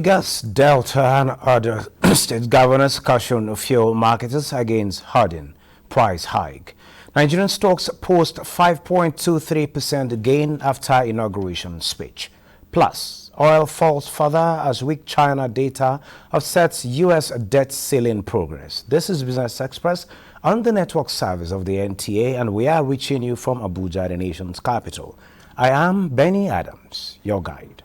Lagos, Delta and other state governors caution fuel marketers against hoarding price hike. Nigerian stocks post 5.23% gain after inauguration speech. Plus, oil falls further as weak China data offsets U.S. debt ceiling progress. This is Business Express on the network service of the NTA, and we are reaching you from Abuja, the nation's capital. I am Benny Adams, your guide.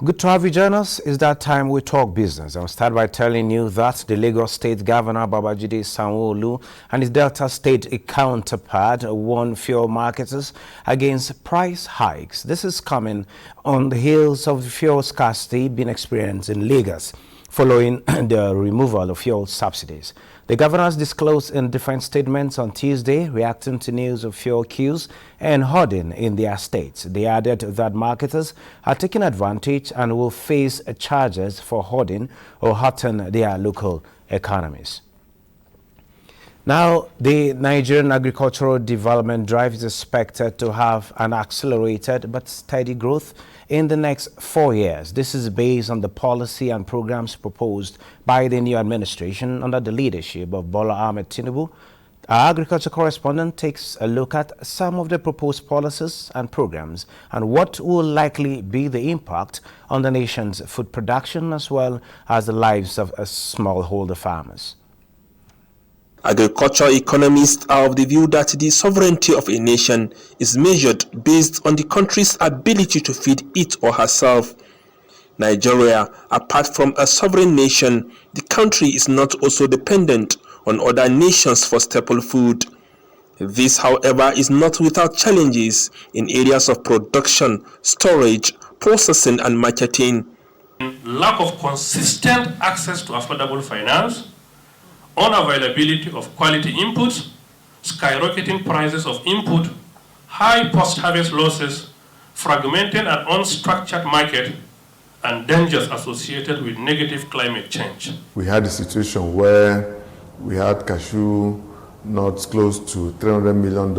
Good to have you join us. It's that time we talk business. I'll start by telling you that the Lagos State Governor Babajide Sanwo-Olu and his Delta State counterpart warned fuel marketers against price hikes. This is coming on the heels of the fuel scarcity being experienced in Lagos following the removal of fuel subsidies. The governors disclosed in different statements on Tuesday, reacting to news of fuel queues and hoarding in their states. They added that marketers are taking advantage and will face charges for hoarding or hurting their local economies. Now, the Nigerian agricultural development drive is expected to have an accelerated but steady growth in the next 4 years. This is based on the policy and programs proposed by the new administration under the leadership of Bola Ahmed Tinubu. Our agriculture correspondent takes a look at some of the proposed policies and programs and what will likely be the impact on the nation's food production as well as the lives of smallholder farmers. Agricultural economists are of the view that the sovereignty of a nation is measured based on the country's ability to feed it or herself. Nigeria, apart from a sovereign nation, the country is not also dependent on other nations for staple food. This, however, is not without challenges in areas of production, storage, processing, and marketing. Lack of consistent access to affordable finance, unavailability of quality inputs, skyrocketing prices of input, high post-harvest losses, fragmented and unstructured market, and dangers associated with negative climate change. We had a situation where we had cashew nuts close to $300 million,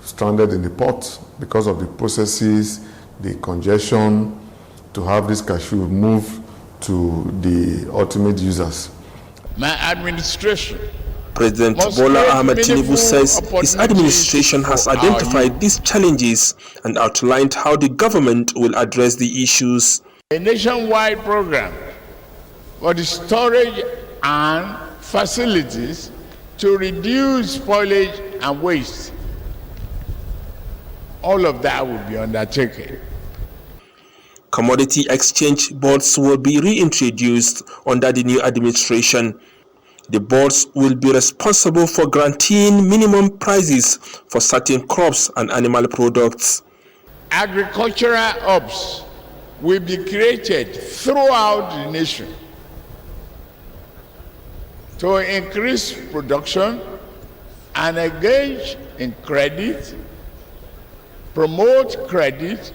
stranded in the port because of the processes, the congestion, to have this cashew move to the ultimate users. My administration. President Bola Ahmed Tinubu says his administration has identified these challenges and outlined how the government will address the issues. A nationwide program for the storage and facilities to reduce spoilage and waste. All of that will be undertaken. Commodity exchange boards will be reintroduced under the new administration. The boards will be responsible for granting minimum prices for certain crops and animal products. Agricultural hubs will be created throughout the nation to increase production and engage in credit, promote credit,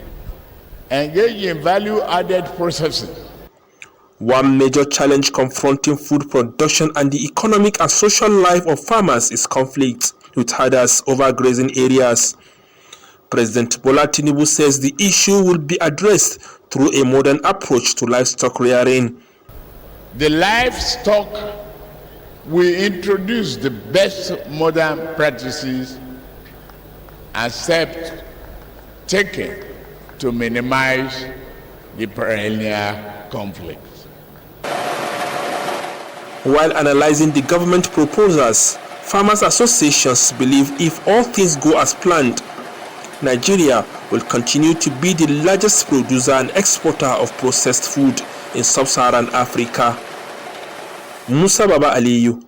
engage in value-added processing. One major challenge confronting food production and the economic and social life of farmers is conflict with herders over grazing areas. President Bola Tinubu says the issue will be addressed through a modern approach to livestock rearing. The livestock will introduce the best modern practices and steps taken to minimize the perennial conflict. While analyzing the government proposals, farmers' associations believe if all things go as planned, Nigeria will continue to be the largest producer and exporter of processed food in sub-Saharan Africa. Musa Baba Aliyu.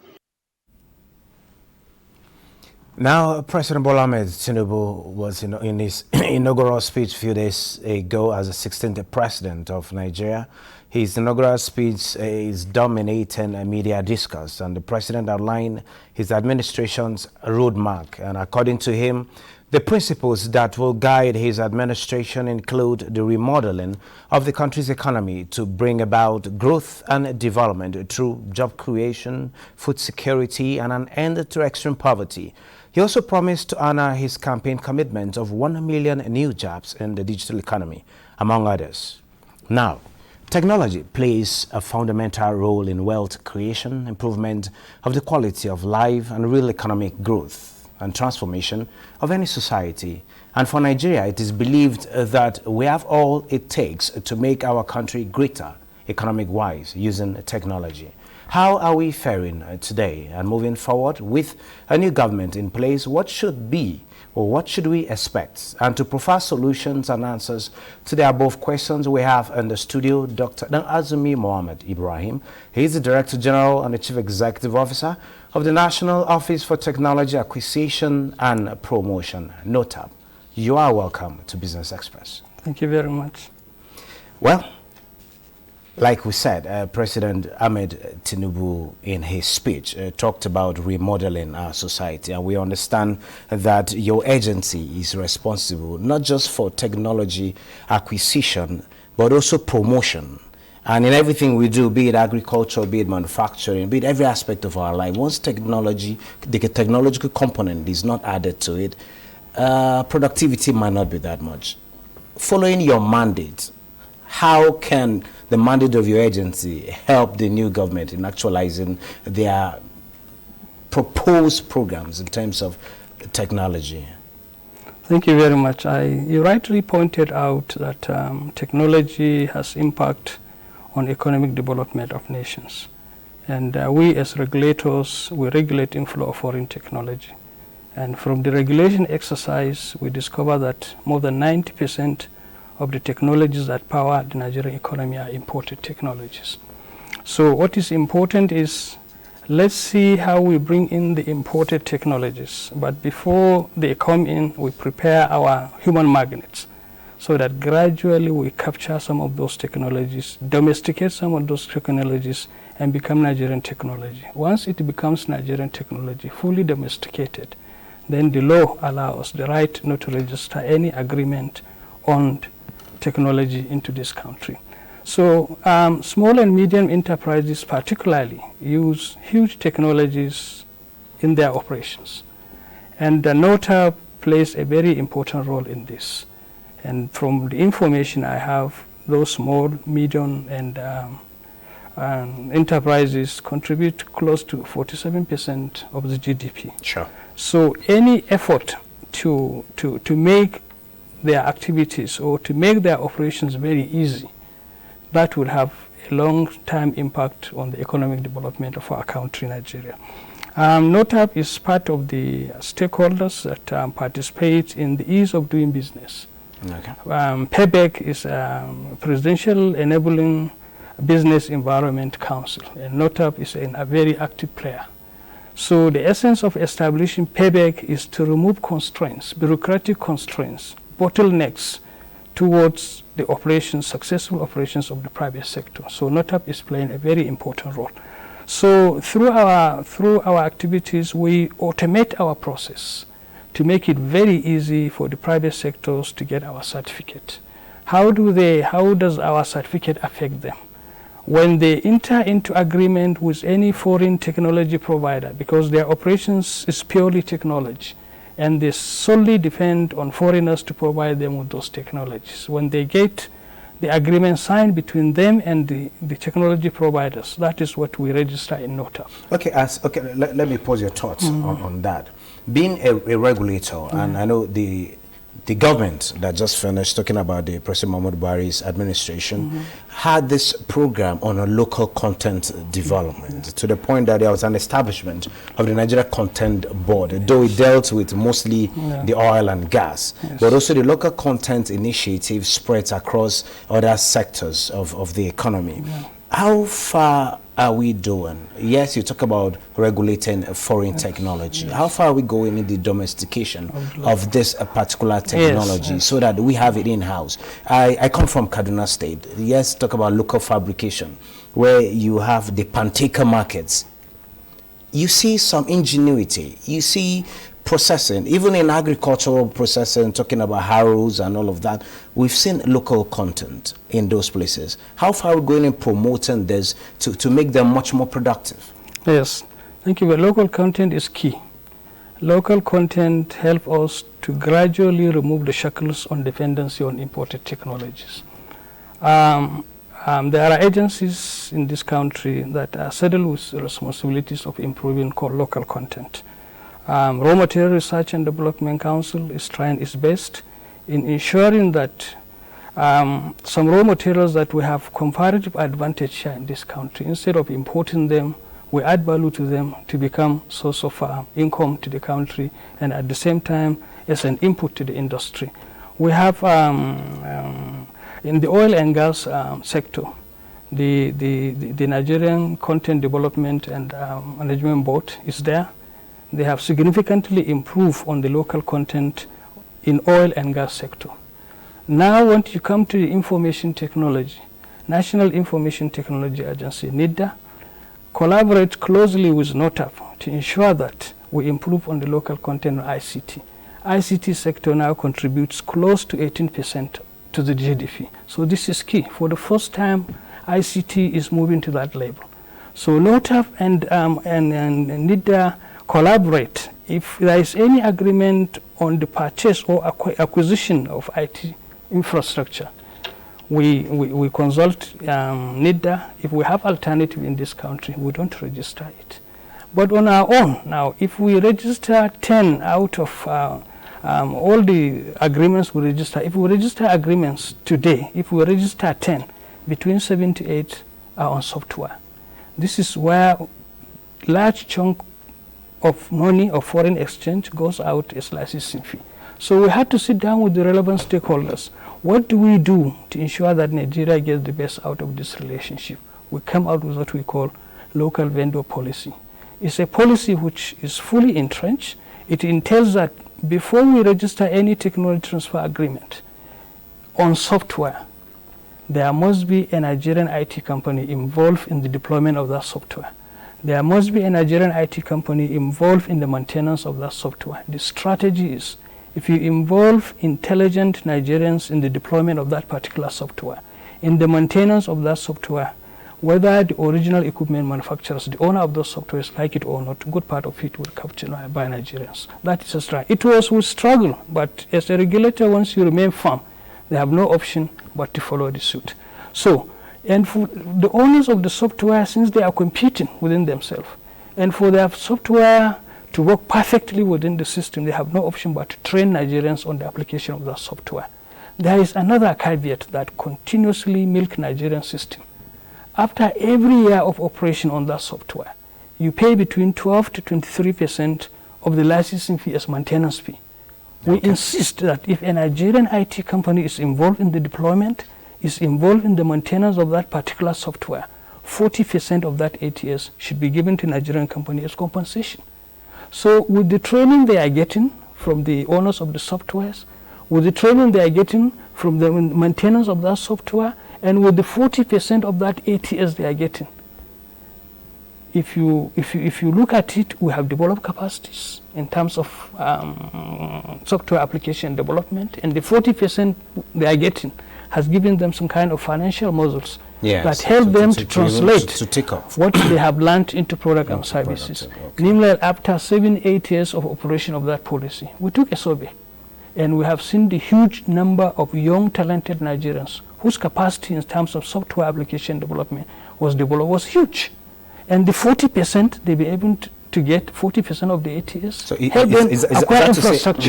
Now, President Bola Ahmed Tinubu was in his inaugural speech a few days ago as the 16th president of Nigeria. His inaugural speech is dominating media discourse, and the president outlined his administration's roadmap. And according to him, the principles that will guide his administration include the remodeling of the country's economy to bring about growth and development through job creation, food security, and an end to extreme poverty. He also promised to honor his campaign commitment of 1 million new jobs in the digital economy, among others. Now, technology plays a fundamental role in wealth creation, improvement of the quality of life, and real economic growth and transformation of any society. And for Nigeria, it is believed that we have all it takes to make our country greater economic-wise using technology. How are we faring today and moving forward with a new government in place? What should be or what should we expect? And to provide solutions and answers to the above questions, we have in the studio Dr. Azumi Mohammed Ibrahim. He is the Director General and the Chief Executive Officer of the National Office for Technology Acquisition and Promotion, NOTAP. You are welcome to Business Express. Thank you very much. Well, like we said, President Ahmed Tinubu in his speech talked about remodeling our society, and we understand that your agency is responsible not just for technology acquisition but also promotion. And in everything we do, be it agriculture, be it manufacturing, be it every aspect of our life, once technology, the technological component is not added to it, productivity might not be that much. Following your mandate, how can the mandate of your agency help the new government in actualizing their proposed programs in terms of technology? Thank you very much. You rightly pointed out that technology has impact on economic development of nations. And we as regulators, we regulate inflow of foreign technology. And from the regulation exercise, we discover that more than 90% of the technologies that power the Nigerian economy are imported technologies. So what is important is, let's see how we bring in the imported technologies. But before they come in, we prepare our human magnets so that gradually we capture some of those technologies, domesticate some of those technologies, and become Nigerian technology. Once it becomes Nigerian technology, fully domesticated, then the law allows the right not to register any agreement on technology into this country. So small and medium enterprises particularly use huge technologies in their operations. And NOTAP plays a very important role in this. And from the information I have, those small, medium, and enterprises contribute close to 47% of the GDP. Sure. So any effort to make their activities or to make their operations very easy, that would have a long-term impact on the economic development of our country, Nigeria. NOTAP is part of the stakeholders that participate in the ease of doing business. Okay. PEBEC is Presidential Enabling Business Environment Council, and NOTAP is a very active player. So the essence of establishing PEBEC is to remove constraints, bureaucratic constraints, bottlenecks towards the operations, successful operations of the private sector. So NOTAP is playing a very important role. So through our activities, we automate our process to make it very easy for the private sectors to get our certificate. How does our certificate affect them? When they enter into agreement with any foreign technology provider, because their operations is purely technology, and they solely depend on foreigners to provide them with those technologies. When they get the agreement signed between them and the technology providers, that is what we register in NOTAP. Okay, let me pause your thoughts on that. Being a regulator, and I know the government that just finished talking about the President Muhammadu Buhari's administration had this program on a local content development to the point that there was an establishment of the Nigeria Content Board, though it dealt with mostly the oil and gas, but also the local content initiative spreads across other sectors of the economy. How far are we doing? Yes, you talk about regulating foreign technology. How far are we going in the domestication of this particular technology so that we have it in-house? I come from Kaduna State. Yes, talk about local fabrication, where you have the Panteka markets. You see some ingenuity. You see processing, even in agricultural processing, talking about harrows and all of that, we've seen local content in those places. How far are we going in promoting this to make them much more productive? Yes, thank you. But local content is key. Local content help us to gradually remove the shackles on dependency on imported technologies. There are agencies in this country that are saddled with responsibilities of improving local content. Raw Material Research and Development Council is trying its best in ensuring that some raw materials that we have comparative advantage here in this country, instead of importing them, we add value to them to become source of income to the country, and at the same time as an input to the industry. We have in the oil and gas sector, the Nigerian Content Development and Management Board is there. They have significantly improved on the local content in oil and gas sector. Now, once you come to the information technology, National Information Technology Agency, NIDA, collaborate closely with NOTAP to ensure that we improve on the local content of ICT. ICT sector now contributes close to 18% to the GDP. So this is key. For the first time, ICT is moving to that level. So NOTAP and NIDA collaborate. If there is any agreement on the purchase or acquisition of IT infrastructure, we consult NIDA. If we have alternative in this country, we don't register it. But on our own, now, if we register 10 out of all the agreements we register, if we register agreements today, if we register 10, between 7 to 8 are on software. This is where large chunk of money of foreign exchange goes out as licensing fee. So we had to sit down with the relevant stakeholders. What do we do to ensure that Nigeria gets the best out of this relationship? We come out with what we call local vendor policy. It's a policy which is fully entrenched. It entails that before we register any technology transfer agreement on software, there must be a Nigerian IT company involved in the deployment of that software. There must be a Nigerian IT company involved in the maintenance of that software. The strategy is, if you involve intelligent Nigerians in the deployment of that particular software, in the maintenance of that software, whether the original equipment manufacturers, the owner of those softwares, like it or not, a good part of it will capture by Nigerians. That is a struggle. It was with struggle, but as a regulator, once you remain firm, they have no option but to follow the suit. So, and for the owners of the software, since they are competing within themselves, and for their software to work perfectly within the system, they have no option but to train Nigerians on the application of that software. There is another caveat that continuously milk Nigerian system. After every year of operation on that software, you pay between 12 to 23% of the licensing fee as maintenance fee. We insist that if a Nigerian IT company is involved in the deployment, is involved in the maintenance of that particular software, 40% of that ATS should be given to Nigerian company as compensation. So with the training they are getting from the owners of the softwares, with the training they are getting from the maintenance of that software, and with the 40% of that ATS they are getting, if you look at it, we have developed capacities in terms of software application development, and the 40% they are getting has given them some kind of financial muscles that help them to translate what they have learned into product and services. Meanwhile, after 7-8 years of operation of that policy, we took a survey, and we have seen the huge number of young, talented Nigerians whose capacity in terms of software application development was huge. And the 40% they be able to get 40% of the ATS. So is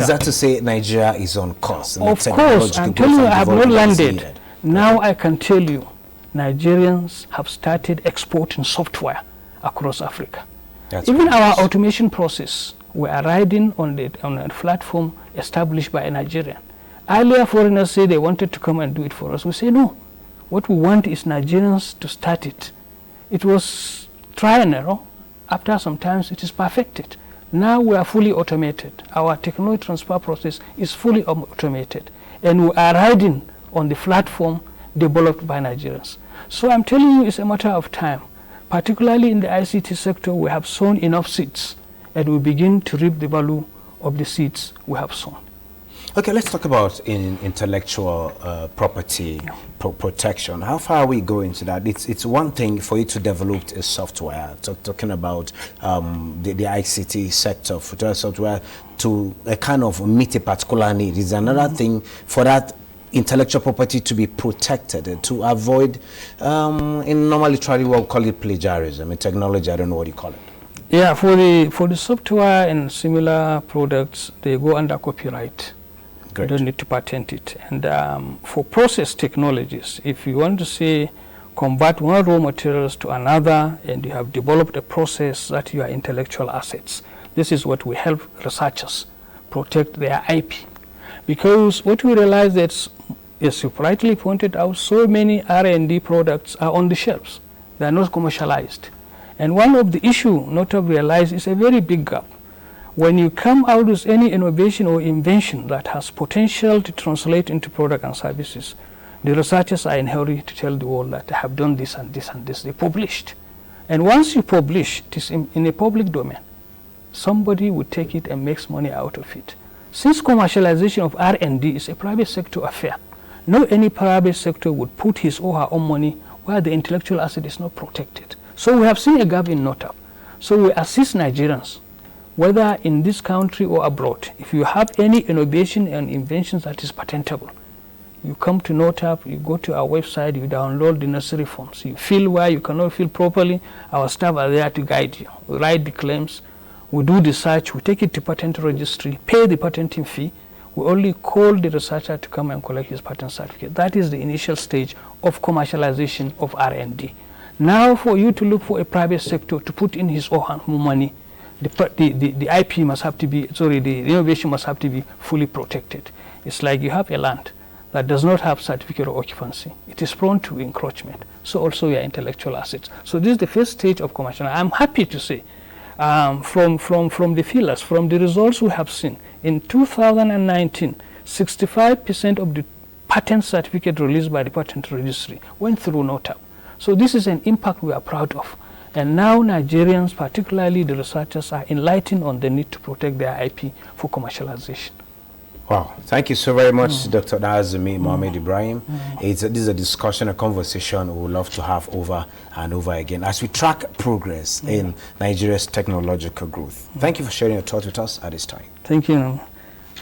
that to say Nigeria is on course? Of course, until you have not landed. Now I can tell you, Nigerians have started exporting software across Africa. Even our automation process, we are riding on a platform established by a Nigerian. Earlier, foreigners say they wanted to come and do it for us. We say no. What we want is Nigerians to start it. It was try and error. After some time, it is perfected. Now we are fully automated. Our technology transfer process is fully automated. And we are riding on the platform developed by Nigerians. So I'm telling you, it's a matter of time. Particularly in the ICT sector, we have sown enough seeds, and we begin to reap the value of the seeds we have sown. Okay, let's talk about intellectual property protection. How far are we going to that? It's one thing for you to develop a software, talking about the ICT sector, for software to a kind of meet a particular need. It's another thing for that intellectual property to be protected, to avoid, in normally we'll call it plagiarism. In technology, I don't know what you call it. Yeah, for the software and similar products, they go under copyright. Great. You don't need to patent it. And for process technologies, if you want to say convert one raw materials to another, and you have developed a process that you are intellectual assets, this is what we help researchers protect their IP. Because what we realize that, as you rightly pointed out, so many R&D products are on the shelves. They are not commercialized. And one of the issues not to realize is a very big gap. When you come out with any innovation or invention that has potential to translate into product and services, the researchers are in a hurry to tell the world that they have done this and this and this. They published. And once you publish, it is in a public domain. Somebody would take it and makes money out of it. Since commercialization of R&D is a private sector affair, no any private sector would put his or her own money where the intellectual asset is not protected. So we have seen a gap in NOTAP. So we assist Nigerians, whether in this country or abroad. If you have any innovation and inventions that is patentable, you come to NOTAP, you go to our website, you download the necessary forms. You fill where you cannot fill properly, our staff are there to guide you. We write the claims, we do the search, we take it to patent registry, pay the patenting fee. We only call the researcher to come and collect his patent certificate. That is the initial stage of commercialization of R&D. Now for you to look for a private sector to put in his or her money, the IP must have to be, the innovation must have to be fully protected. It's like you have a land that does not have certificate of occupancy. It is prone to encroachment. So also your intellectual assets. So this is the first stage of commercial. I'm happy to say, from the feelers, from the results we have seen, in 2019, 65% of the patent certificate released by the patent registry went through NOTAP. So this is an impact we are proud of. And now Nigerians, particularly the researchers, are enlightened on the need to protect their IP for commercialization. Wow, thank you so very much, Dr. Azumi Mohamed Ibrahim. This is a discussion, a conversation we would love to have over and over again as we track progress in Nigeria's technological growth. Thank you for sharing your thoughts with us at this time. Thank you.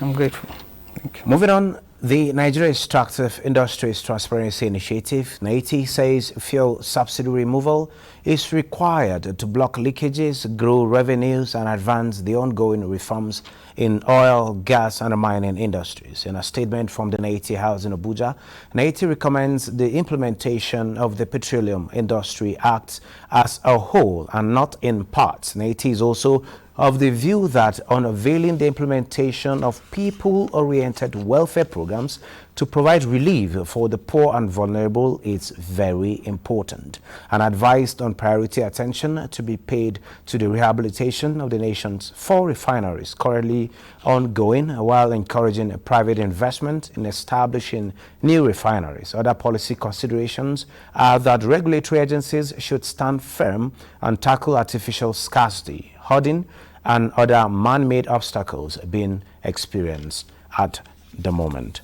I'm grateful. Thank you. Moving on, the Nigeria Extractive Industries Transparency Initiative, NAITI, says fuel subsidy removal is required to block leakages, grow revenues, and advance the ongoing reforms in oil, gas, and mining industries. In a statement from the NAITI House in Abuja, NAITI recommends the implementation of the Petroleum Industry Act as a whole and not in parts. NAITI is also of the view that unveiling the implementation of people-oriented welfare programs to provide relief for the poor and vulnerable is very important, and advised on priority attention to be paid to the rehabilitation of the nation's 4 refineries currently ongoing, while encouraging private investment in establishing new refineries. Other policy considerations are that regulatory agencies should stand firm and tackle artificial scarcity, hoarding, and other man-made obstacles being experienced at the moment.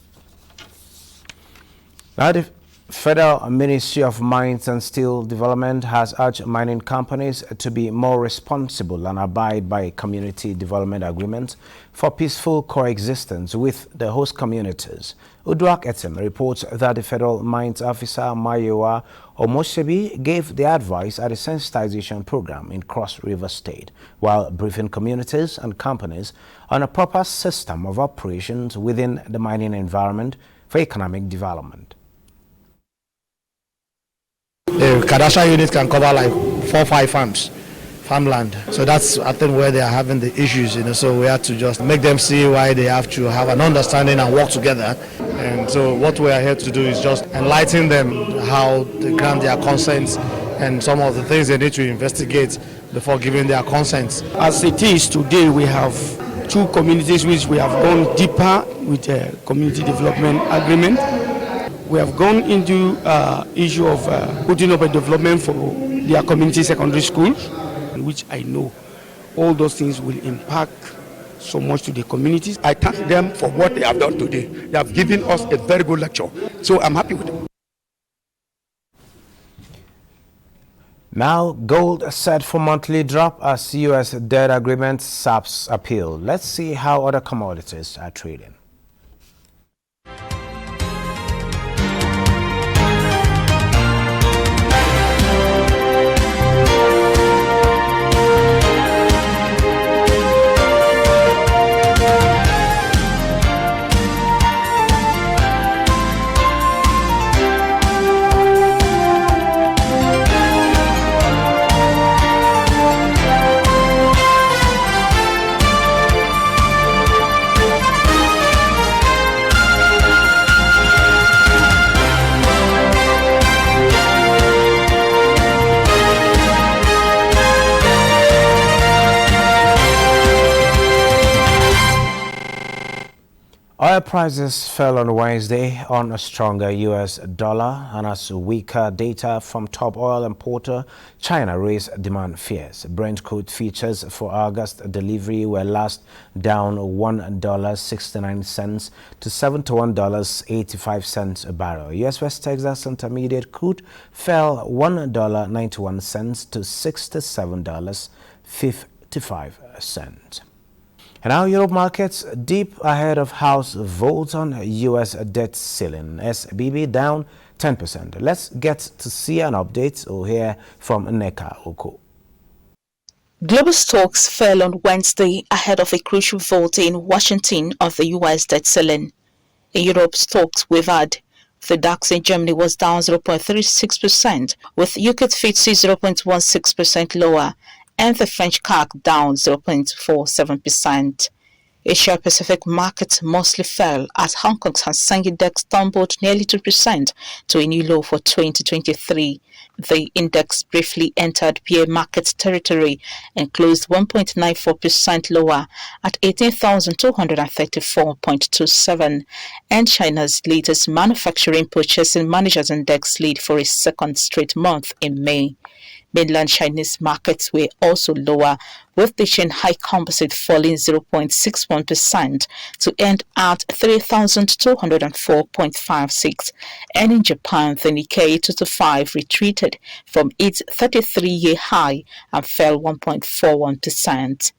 Now, the Federal Ministry of Mines and Steel Development has urged mining companies to be more responsible and abide by community development agreements for peaceful coexistence with the host communities. Uduak Etem reports that the Federal Mines Officer Mayowa Omoshebi gave the advice at a sensitization program in Cross River State, while briefing communities and companies on a proper system of operations within the mining environment for economic development. The cadastral unit can cover like 4 or 5 farms farmland. So that's, I think, where they are having the issues, so we have to just make them see why they have to have an understanding and work together. And so what we are here to do is just enlighten them how they grant their consents and some of the things they need to investigate before giving their consents. As it is today, we have 2 communities which we have gone deeper with a community development agreement. We have gone into issue of putting up a development for their community secondary schools, which I know all those things will impact so much to the communities. I thank them for what they have done today. They have given us a very good lecture. So I'm happy with them. Now, gold set for monthly drop as U.S. debt agreement SAPS appeal. Let's see how other commodities are trading. Oil prices fell on Wednesday on a stronger U.S. dollar and as weaker data from top oil importer China raised demand fears. Brent crude futures for August delivery were last down $1.69 to $71.85 a barrel. U.S. West Texas Intermediate crude fell $1.91 to $67.55. And now Europe markets deep ahead of House vote on U.S. debt ceiling. SBB down 10%. Let's get to see an update or hear from Neka Oko. Global stocks fell on Wednesday ahead of a crucial vote in Washington on the U.S. debt ceiling. In Europe, stocks wavered. The DAX in Germany was down 0.36%, with UK FTSE 0.16% lower, and the French CAC down 0.47%. Asia Pacific markets mostly fell as Hong Kong's Hang Seng Index tumbled nearly 2% to a new low for 2023. The index briefly entered bear market territory and closed 1.94% lower at 18,234.27. And China's latest manufacturing purchasing managers index slid for a second straight month in May. Mainland Chinese markets were also lower, with the Shanghai Composite falling 0.61% to end at 3,204.56. And in Japan, the Nikkei 225 retreated from its 33-year high and fell 1.41%.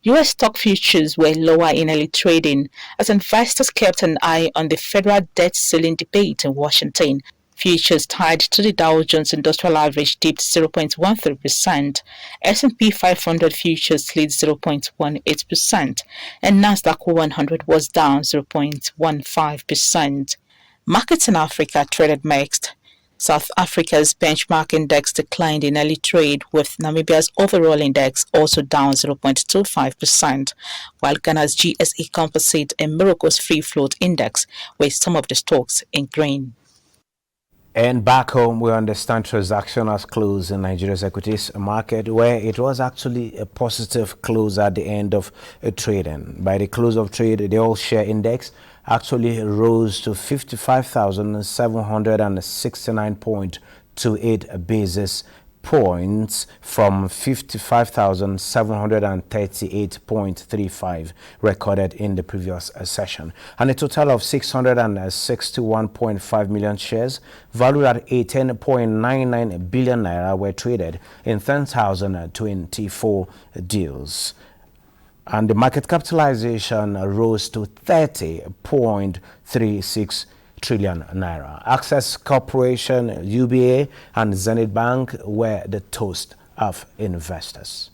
U.S. stock futures were lower in early trading as investors kept an eye on the federal debt ceiling debate in Washington. Futures tied to the Dow Jones Industrial Average dipped 0.13%, S&P 500 futures slid 0.18%, and Nasdaq 100 was down 0.15%. Markets in Africa traded mixed. South Africa's benchmark index declined in early trade, with Namibia's overall index also down 0.25%, while Ghana's GSE Composite and Morocco's Free Float Index were some of the stocks in green. And back home, we understand transaction has closed in Nigeria's equities market, where it was actually a positive close at the end of trading. By the close of trade, the all-share index actually rose to 55,769.28 basis points from 55,738.35 recorded in the previous session, and a total of 661.5 million shares valued at 18.99 billion naira were traded in 10,024 deals, and the market capitalization rose to 30.36 trillion naira. Access Corporation, UBA, and Zenith Bank were the toast of investors.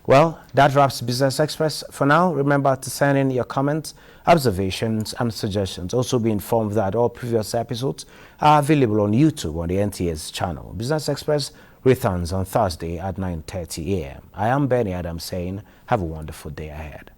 Well, that wraps Business Express for now. Remember to send in your comments, observations, and suggestions. Also be informed that all previous episodes are available on YouTube on the NTS channel. Business Express returns on Thursday at 9:30 a.m. I am Benny Adams saying have a wonderful day ahead.